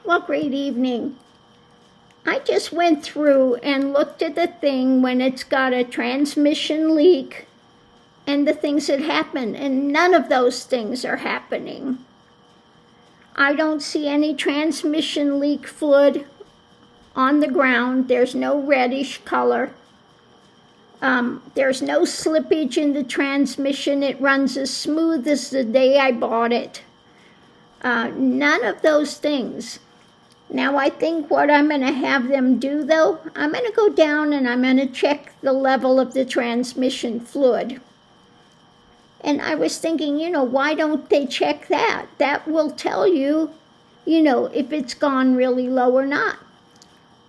Well, great evening. I just went through and looked at the thing when it's got a transmission leak and the things that happen, and none of those things are happening. I don't see any transmission leak fluid on the ground. There's no reddish color. There's no slippage in the transmission. It runs as smooth as the day I bought it. None of those things. Now I think what I'm going to have them do, though, I'm going to go down and I'm going to check the level of the transmission fluid. And I was thinking, why don't they check that? That will tell you, if it's gone really low or not.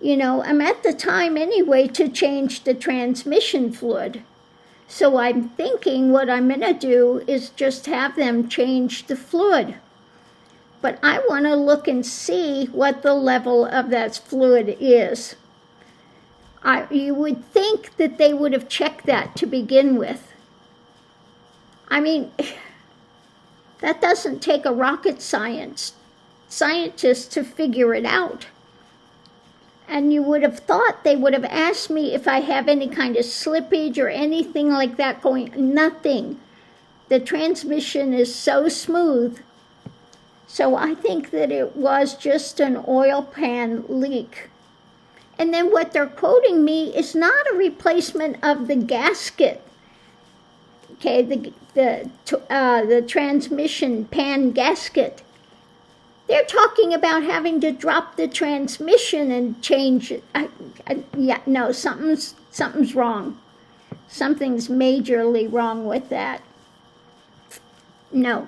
I'm at the time anyway to change the transmission fluid. So I'm thinking what I'm going to do is just have them change the fluid. But I want to look and see what the level of that fluid is. You would think that they would have checked that to begin with. I mean, that doesn't take a rocket scientist to figure it out. And you would have thought they would have asked me if I have any kind of slippage or anything like that going. Nothing. The transmission is so smooth. So I think that it was just an oil pan leak. And then what they're quoting me is not a replacement of the gasket. Okay, the transmission pan gasket. They're talking about having to drop the transmission and change it. No, something's wrong. Something's majorly wrong with that. No,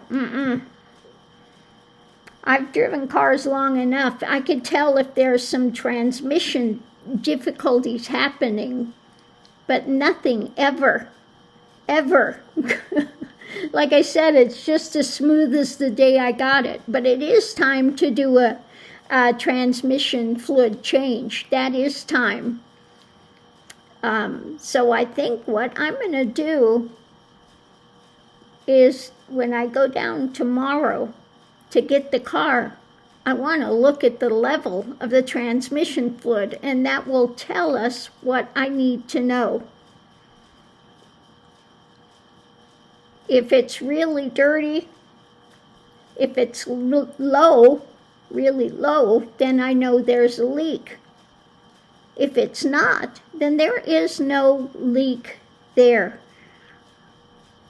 I've driven cars long enough. I could tell if there's some transmission difficulties happening, but nothing ever. Like I said, it's just as smooth as the day I got it, but it is time to do a transmission fluid change. That is time. So I think what I'm going to do is when I go down tomorrow to get the car, I want to look at the level of the transmission fluid, and that will tell us what I need to know. If it's really dirty, if it's low, really low, then I know there's a leak. If it's not, then there is no leak there.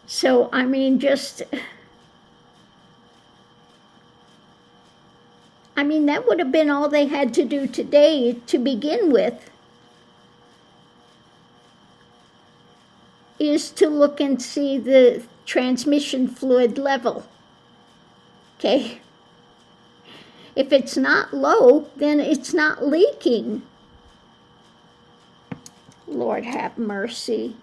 So, that would have been all they had to do today to begin with, is to look and see the transmission fluid level. Okay? If it's not low, then it's not leaking. Lord have mercy.